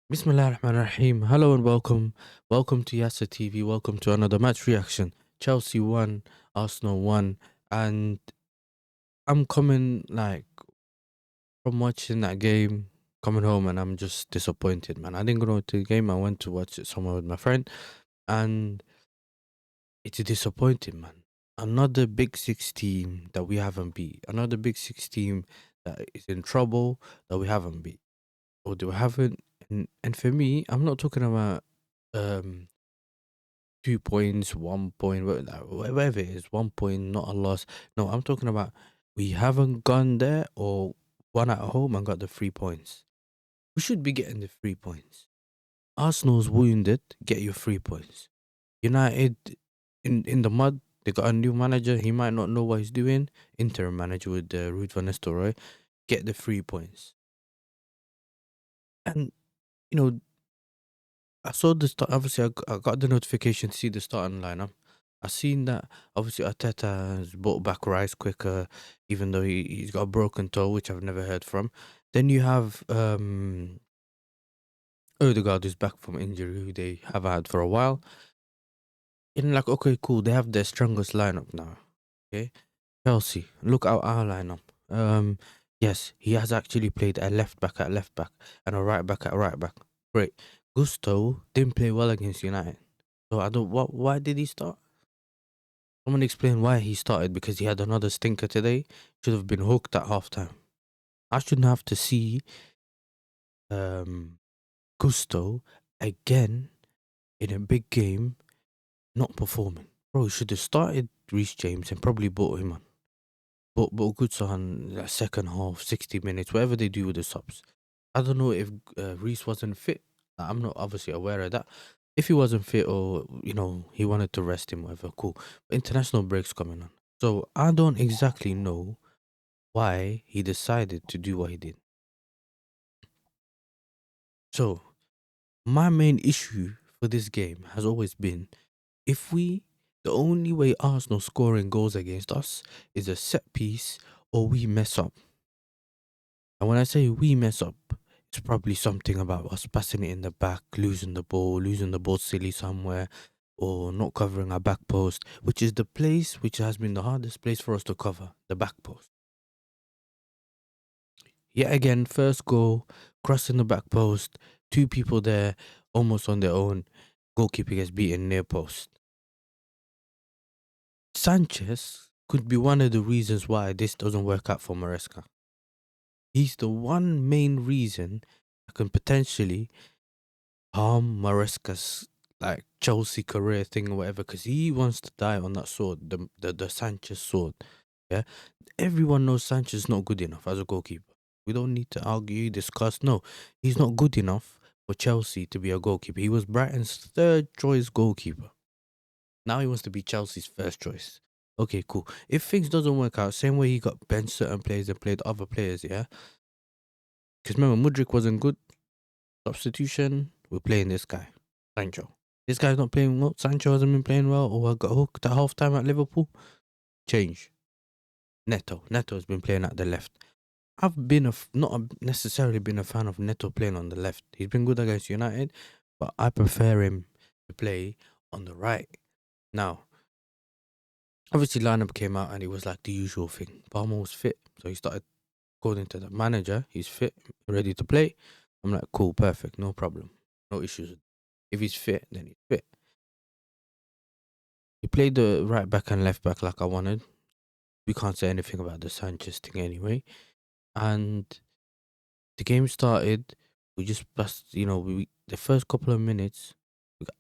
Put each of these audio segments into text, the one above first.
Bismillah ar rahim. Hello and welcome. Welcome to Yasser TV. Welcome to another match reaction. Chelsea won, Arsenal won, and I'm coming from watching that game, coming home, and I'm just disappointed, man. I didn't go to the game. I went to watch it somewhere with my friend, and it's disappointing, man. Another Big Six team that we haven't beat. Another Big Six team that is in trouble that we haven't beat. Or do we haven't? And for me, I'm not talking about um 2 points, 1 point, whatever it is, 1 point, not a loss. No, I'm talking about we haven't gone there or won at home and got the 3 points. We should be getting the 3 points. Arsenal's wounded, get your 3 points. United in the mud, they got a new manager. He might not know what he's doing. Interim manager with Ruud van Nistelrooy, get the 3 points. And you know, I saw the start. Obviously, I got the notification to see the starting lineup. I seen that obviously Arteta has brought back Rice quicker, even though he's got a broken toe, which I've never heard from. Then you have Odegaard, who's back from injury, who they have had for a while. And like, okay, cool, they have their strongest lineup now. Okay, Chelsea, look at our lineup. Yes, he has actually played a left back at left back and a right back at right back. Great. Gusto didn't play well against United. So I don't what why did he start? Someone explain why he started because he had another stinker today. Should have been hooked at halftime. I shouldn't have to see um Gusto again in a big game not performing. Bro, he should have started Reece James and probably brought him on. But Gusto on the second half, 60 minutes, whatever they do with the subs. I don't know if Reece wasn't fit. I'm not obviously aware of that. If he wasn't fit or, he wanted to rest him, whatever, cool. But international break's coming on. So I don't exactly know why he decided to do what he did. So my main issue for this game has always been if the only way Arsenal scoring goals against us is a set piece or we mess up. And when I say we mess up, it's probably something about us passing it in the back, losing the ball silly somewhere, or not covering our back post, which is the place which has been the hardest place for us to cover, the back post. Yet again, first goal, crossing the back post, two people there, almost on their own. Goalkeeper gets beaten near post. Sanchez could be one of the reasons why this doesn't work out for Maresca. He's the one main reason that can potentially harm Maresca's Chelsea career thing or whatever, because he wants to die on that sword, the Sanchez sword. Yeah, everyone knows Sanchez is not good enough as a goalkeeper. We don't need to argue, discuss. No, he's not good enough for Chelsea to be a goalkeeper. He was Brighton's third choice goalkeeper. Now he wants to be Chelsea's first choice. Okay, cool. If things doesn't work out, same way he got benched certain players and played other players, yeah. Because remember, Mudrik wasn't good. Substitution, we're playing this guy, Sancho. This guy's not playing well. Sancho hasn't been playing well, or I got hooked at half time at Liverpool. Change. Neto. Neto has been playing at the left. I've been necessarily been a fan of Neto playing on the left. He's been good against United, but I prefer him to play on the right. Now, obviously, lineup came out and it was like the usual thing. Palmer was fit, so he started according to the manager. He's fit, ready to play. I'm like, cool, perfect, no problem, no issues. If he's fit, then he's fit. He played the right back and left back like I wanted. We can't say anything about the Sanchez thing anyway. And the game started. We just passed, the first couple of minutes.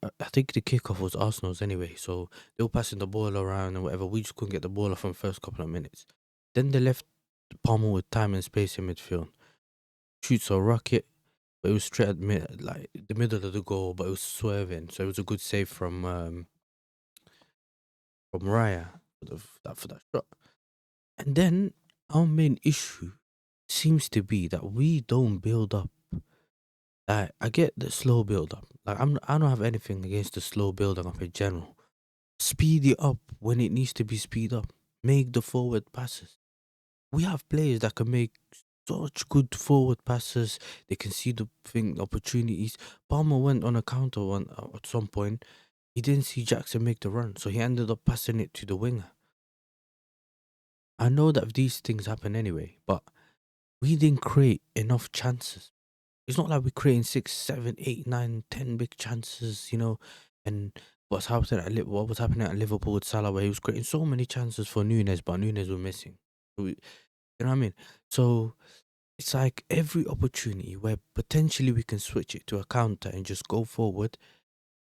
I think the kickoff was Arsenal's anyway, so they were passing the ball around and whatever. We just couldn't get the ball off in the first couple of minutes. Then they left Palmer with time and space in midfield. Shoots a rocket, but it was straight at the middle of the goal, but it was swerving. So it was a good save from Raya for that shot. And then our main issue seems to be that we don't build up. I get the slow build up. I don't have anything against the slow building up in general. Speed it up when it needs to be speed up. Make the forward passes. We have players that can make such good forward passes. They can see the thing opportunities. Palmer went on a counter one at some point. He didn't see Jackson make the run, so he ended up passing it to the winger. I know that these things happen anyway, but we didn't create enough chances. It's not like we're creating 6, 7, 8, 9, 10 big chances, and what was happening at Liverpool with Salah, where he was creating so many chances for Nunes, but Nunes was missing. You know what I mean? So it's like every opportunity where potentially we can switch it to a counter and just go forward,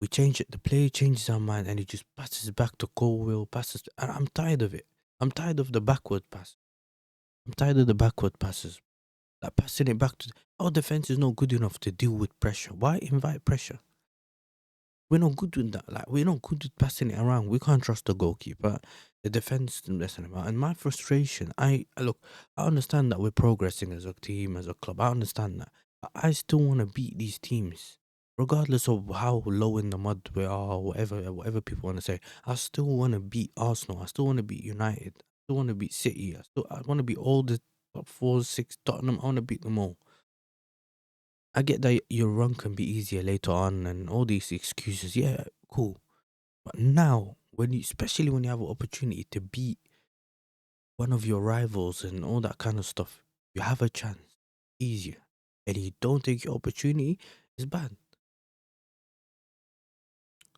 we change it. The player changes our mind and he just passes back to Colwill, and I'm tired of it. I'm tired of the backward pass. I'm tired of the backward passes. Like passing it back to our defense is not good enough to deal with pressure. Why invite pressure? We're not good with that. Like we're not good with passing it around. We can't trust the goalkeeper. The defense is messing about. And my frustration, I understand that we're progressing as a team, as a club. I understand that. But I still want to beat these teams. Regardless of how low in the mud we are, or whatever people want to say. I still want to beat Arsenal. I still want to beat United. I still want to beat City. I want to beat all the top 4, 6 Tottenham. I want to beat them all. I get that your run can be easier later on and all these excuses. Yeah, cool. But now, especially when you have an opportunity to beat one of your rivals and all that kind of stuff, you have a chance easier. And you don't take your opportunity, it's bad.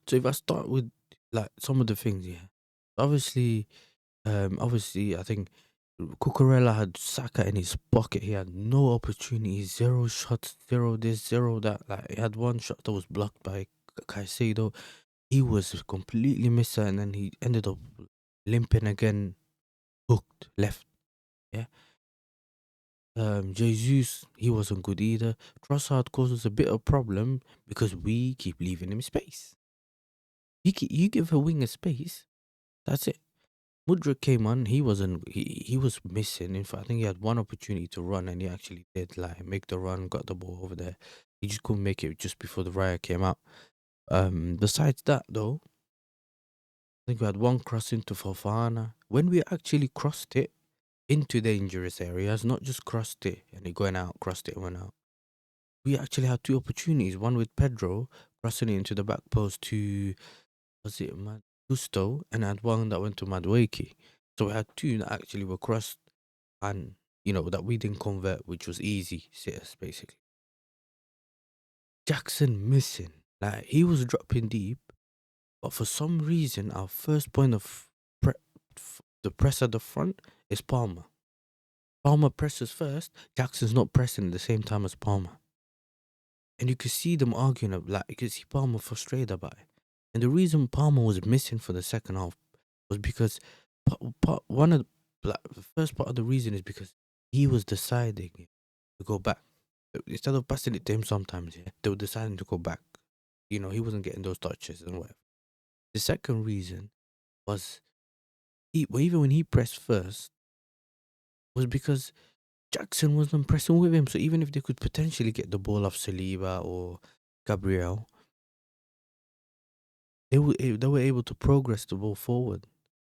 So if I start with like some of the things, yeah. Obviously, I think Cucurella had Saka in his pocket. He had no opportunities, zero shots, zero this, zero that. Like he had one shot that was blocked by Caicedo. He was completely missing, and then he ended up limping again, hooked left. Yeah. Jesus, he wasn't good either. Trossard causes a bit of problem because we keep leaving him space. You give a winger space, that's it. Mudryk came on. He was missing. In fact, I think he had one opportunity to run, and he actually did like make the run, got the ball over there. He just couldn't make it just before the riot came out. Besides that, though, I think we had one cross into Fofana. When we actually crossed it into dangerous areas, not just crossed it and it going out, crossed it and went out. We actually had two opportunities. One with Pedro crossing it into the back post to was it Gusto, and I had one that went to Madueke. So we had two that actually were crossed and that we didn't convert, which was easy sitters basically. Jackson missing, like he was dropping deep, but for some reason our first point of the press at the front is Palmer. Palmer presses first. Jackson's not pressing at the same time as Palmer, and you could see them arguing. Like you could see Palmer frustrated about it, and the reason Palmer was missing for the second half was because one of the first part of the reason is because he was deciding to go back. Instead of passing it to him sometimes, yeah, they were deciding to go back. He wasn't getting those touches and whatever. The second reason was even when he pressed first was because Jackson wasn't pressing with him. So even if they could potentially get the ball off Saliba or Gabriel, they were able to progress the ball forward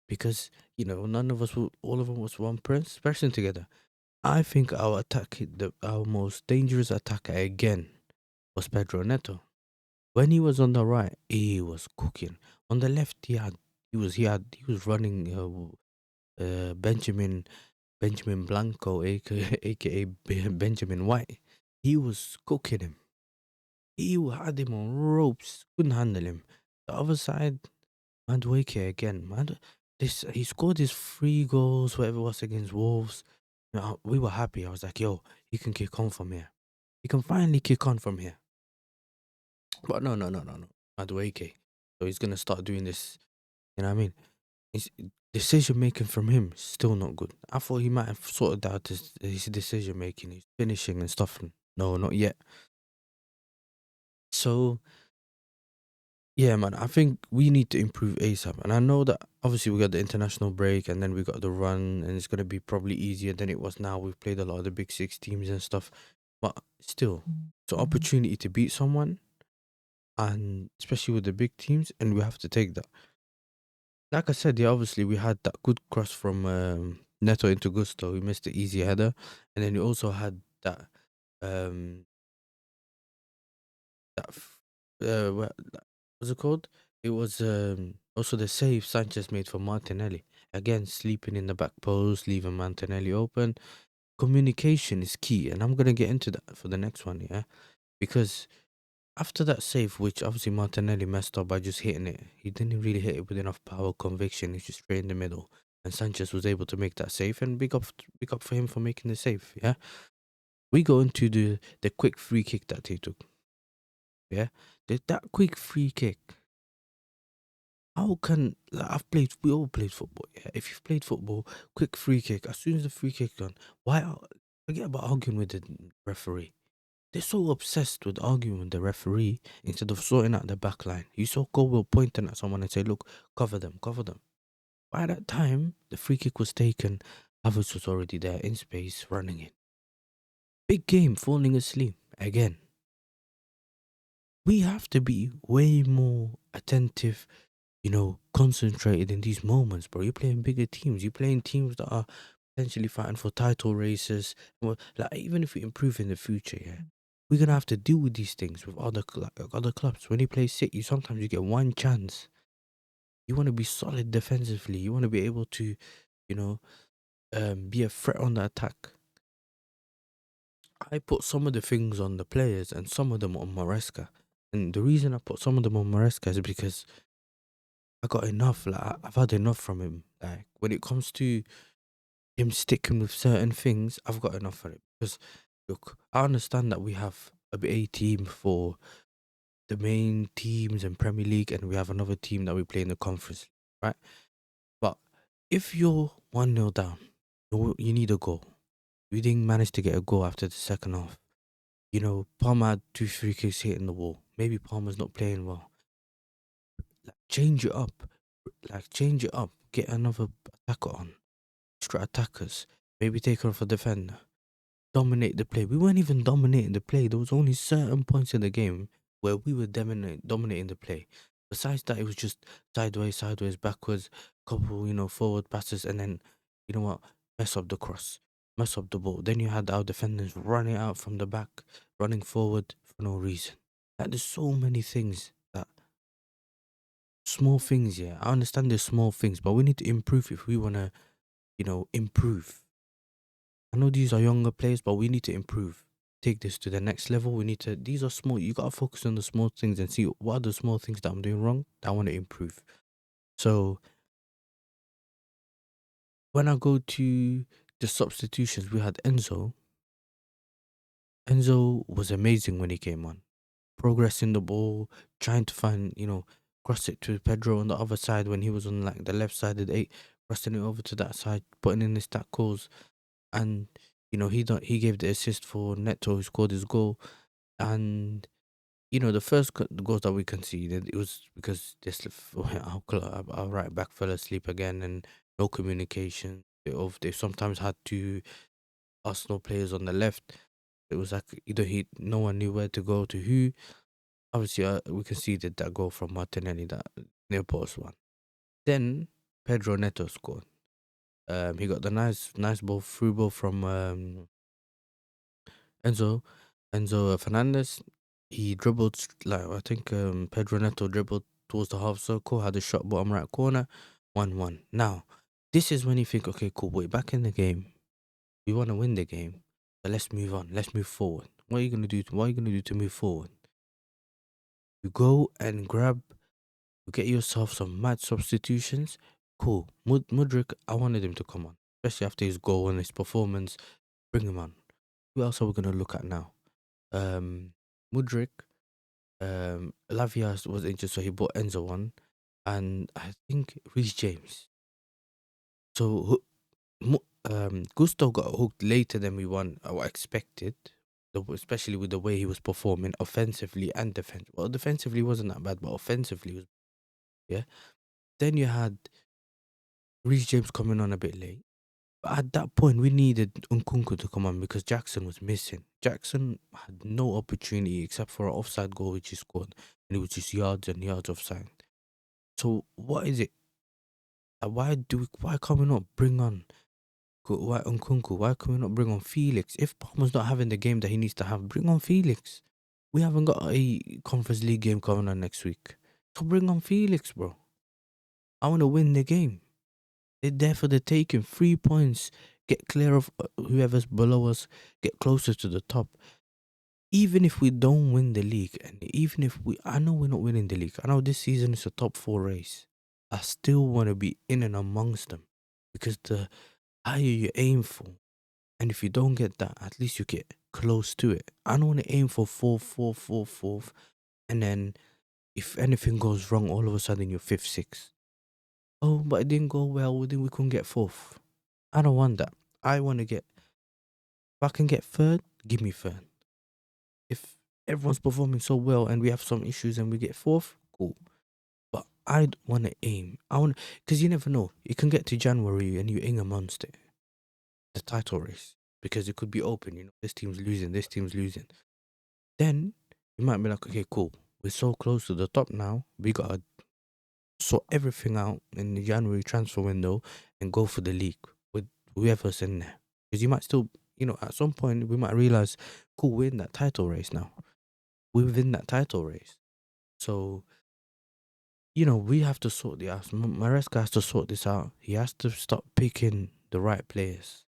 because none of us, all of them was one person together. I think our most dangerous attacker again was Pedro Neto. When he was on the right, he was cooking. On the left, he was running Benjamin Blanco, aka Benjamin White. He was cooking him. He had him on ropes. Couldn't handle him. The other side, Madueke again. He scored his 3 goals, whatever it was against Wolves. We were happy. I was like, yo, he can kick on from here. He can finally kick on from here. But no. Madueke. So he's gonna start doing this. You know what I mean? His decision making from him is still not good. I thought he might have sorted out his decision making, his finishing and stuff. No, not yet. So yeah, man, I think we need to improve ASAP. And I know that obviously we got the international break and then we got the run, and it's gonna be probably easier than it was now. We've played a lot of the big 6 teams and stuff. But still, it's an opportunity to beat someone, and especially with the big teams, and we have to take that. Like I said, yeah, obviously we had that good cross from Neto into Gusto, who missed the easy header, and then you also had um that what was it called? It was also the save Sanchez made for Martinelli. Again, sleeping in the back post, leaving Martinelli open. Communication is key, and I'm gonna get into that for the next one, yeah, because after that save, which obviously Martinelli messed up by just hitting it, he didn't really hit it with enough power, conviction. He's just straight in the middle, and Sanchez was able to make that save, and big up for him for making the save. Yeah, we go into the quick free kick that he took. Yeah, that quick free kick. How can like, we all played football. Yeah, if you've played football, quick free kick. As soon as the free kick done, forget about arguing with the referee. They're so obsessed with arguing with the referee instead of sorting out the back line. You saw Colwell pointing at someone and say, look, cover them, cover them. By that time, the free kick was taken. Havertz was already there in space, running it. Big game, falling asleep again. We have to be way more attentive, concentrated in these moments, bro. You're playing bigger teams. You're playing teams that are potentially fighting for title races. Well, like even if we improve in the future, yeah, we're gonna have to deal with these things with other clubs. When you play City, sometimes you get one chance. You want to be solid defensively. You want to be able to, you know, be a threat on the attack. I put some of the things on the players and some of them on Maresca. And the reason I put some of them on Maresca is because I got enough. Like I've had enough from him. Like when it comes to him sticking with certain things, I've got enough for it. Because look, I understand that we have a team for the main teams in Premier League, and we have another team that we play in the conference, right? But if you're 1-0 down, you need a goal. We didn't manage to get a goal after the second half. Palmer had 2 free kicks hitting the wall. Maybe Palmer's not playing well. Like, change it up. Change it up. Get another attacker on. Extra attackers. Maybe take off a defender. Dominate the play. We weren't even dominating the play. There was only certain points in the game where we were dominating the play. Besides that, it was just sideways, backwards, couple, forward passes, and then, you know what, mess up the cross, mess up the ball. Then you had our defenders running out from the back, running forward for no reason. Like, there's so many things that small things, yeah. I understand there's small things, but we need to improve if we want to, improve. I know these are younger players, but we need to improve. Take this to the next level. These are small. You got to focus on the small things and see what are the small things that I'm doing wrong that I want to improve. So when I go to the substitutions, we had Enzo. Enzo was amazing when he came on. Progressing the ball, trying to find, cross it to Pedro on the other side when he was on like the left side of the 8, crossing it over to that side, putting in his tackles. And, he gave the assist for Neto, who scored his goal. And the first goals that we conceded, it was because our right back fell asleep again, and no communication. They sometimes had two Arsenal players on the left. It was like no one knew where to go to who. Obviously, we conceded that goal from Martinelli, that near post one. Then Pedro Neto scored. He got the nice ball, through ball from Enzo Fernandez. He dribbled I think Pedro Neto dribbled towards the half circle, had a shot bottom right corner, 1-1. Now, this is when you think, okay, cool, we're back in the game. We want to win the game, but let's move on. Let's move forward. What are you gonna do? What are you gonna do to move forward? You go and get yourself some mad substitutions. Cool. Mudrik, I wanted him to come on, especially after his goal and his performance. Bring him on. Who else are we gonna look at now? Mudrik, Lavia was injured, so he brought Enzo on, and I think Reece James. So Gusto got hooked later than we expected, especially with the way he was performing offensively and defensively. Well, defensively wasn't that bad, but offensively was, yeah. Then you had Reece James coming on a bit late. But at that point, we needed Nkunku to come on because Jackson was missing. Jackson had no opportunity except for an offside goal which he scored, and it was just yards and yards offside. So what is it? Why can't we not bring on Why Nkunku? Why can we not bring on Felix? If Palmer's not having the game that he needs to have, bring on Felix. We haven't got a Conference League game coming on next week. So bring on Felix, bro. I want to win the game. They're there for the taking. 3 points. Get clear of whoever's below us. Get closer to the top. Even if we don't win the league, and even if I know we're not winning the league. I know this season is a top 4 race. I still want to be in and amongst them. Because the higher you aim for, and if you don't get that, at least you get close to it. I don't want to aim for fourth, and then if anything goes wrong, all of a sudden you're fifth, sixth. Oh, but it didn't go well. Then we couldn't get fourth. I don't want that. I want to get. If I can get third, give me third. If everyone's performing so well and we have some issues and we get fourth, cool. But I want to aim. Because you never know. You can get to January and you aim amongst it, the title race, because it could be open. You know, this team's losing. Then you might be like, okay, cool. We're so close to the top now. We gotta sort everything out in the January transfer window and go for the league with whoever's in there. Because you might still, at some point we might realize, cool, we're in that title race now. We're within that title race. So, we have to sort the out. Maresca has to sort this out. He has to stop picking the right players.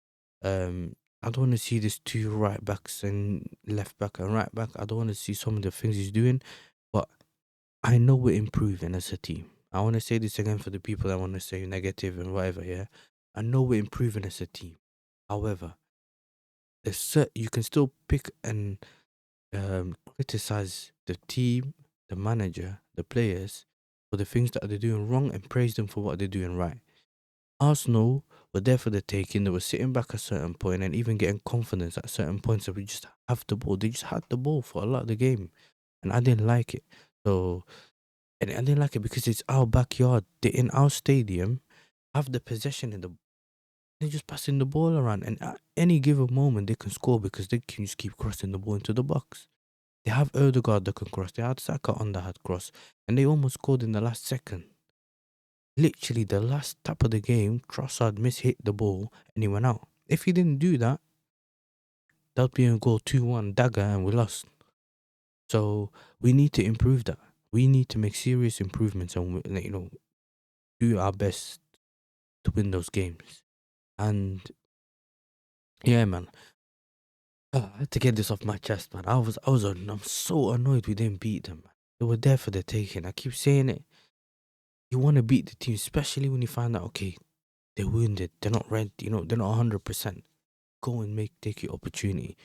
I don't want to see this 2 right backs and left back and right back. I don't want to see some of the things he's doing, but I know we're improving as a team. I want to say this again for the people that want to say negative and whatever, yeah? I know we're improving as a team. However, you can still pick and criticize the team, the manager, the players for the things that they're doing wrong and praise them for what they're doing right. Arsenal were there for the taking. They were sitting back at a certain point and even getting confidence at certain points that we just have the ball. They just had the ball for a lot of the game. And I didn't like it. So, and I didn't like it because it's our backyard. They're in our stadium, have the possession they're just passing the ball around. And at any given moment, they can score because they can just keep crossing the ball into the box. They have Erdegaard that can cross. They had Saka on that had cross. And they almost scored in the last second. Literally, the last tap of the game, Trossard mishit the ball and he went out. If he didn't do that, that would be a goal 2-1 dagger and we lost. So we need to improve that. We need to make serious improvements and do our best to win those games. And yeah, man, I had to get this off my chest, man. I'm so annoyed we didn't beat them. Man. They were there for the taking. I keep saying it. You want to beat the team, especially when you find out, okay, they're wounded, they're not ready, they're not 100%. Go and take your opportunity.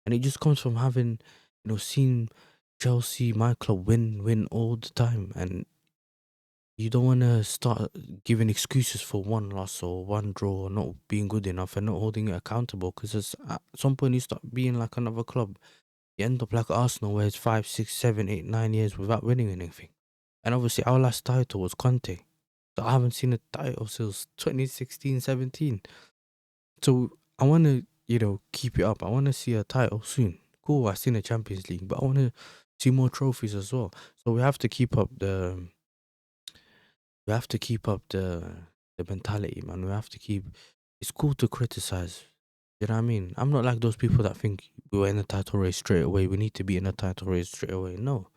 And it just comes from having, seen Chelsea, my club, win all the time. And you don't want to start giving excuses for one loss or one draw or not being good enough and not holding it accountable. Because at some point you start being like another club. You end up like Arsenal, where it's 5, 6, 7, 8, 9 years without winning anything. And obviously our last title was Conte. So I haven't seen a title since 2016, 17. So I want to, keep it up. I want to see a title soon. Cool, I've seen a Champions League, but I want to see more trophies as well. So we have to keep up the mentality, man. It's cool to criticize. You know what I mean? I'm not like those people that think we were in a title race straight away. We need to be in a title race straight away. No.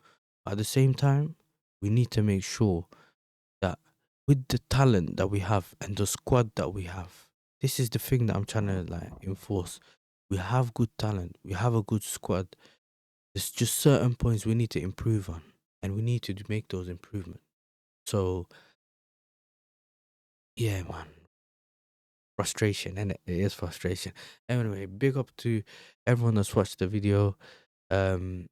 At the same time, we need to make sure that with the talent that we have and the squad that we have, this is the thing that I'm trying to enforce. We have good talent. We have a good squad. There's just certain points we need to improve on, and we need to make those improvements. So, yeah, man. Frustration, and it is frustration. Anyway, big up to everyone that's watched the video. And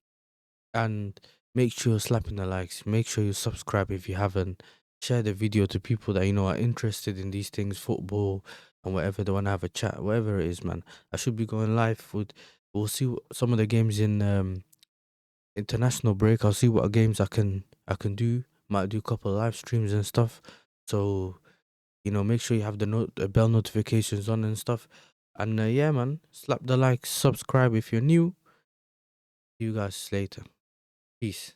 make sure you're slapping the likes. Make sure you subscribe if you haven't. Share the video to people that are interested in these things, football and whatever. They want to have a chat, whatever it is, man. I should be going live we'll see some of the games in international break. I'll see what games I can do. Might do a couple of live streams and stuff. So make sure you have the bell notifications on and stuff. And yeah, man, slap the like, subscribe if you're new. See you guys later. Peace.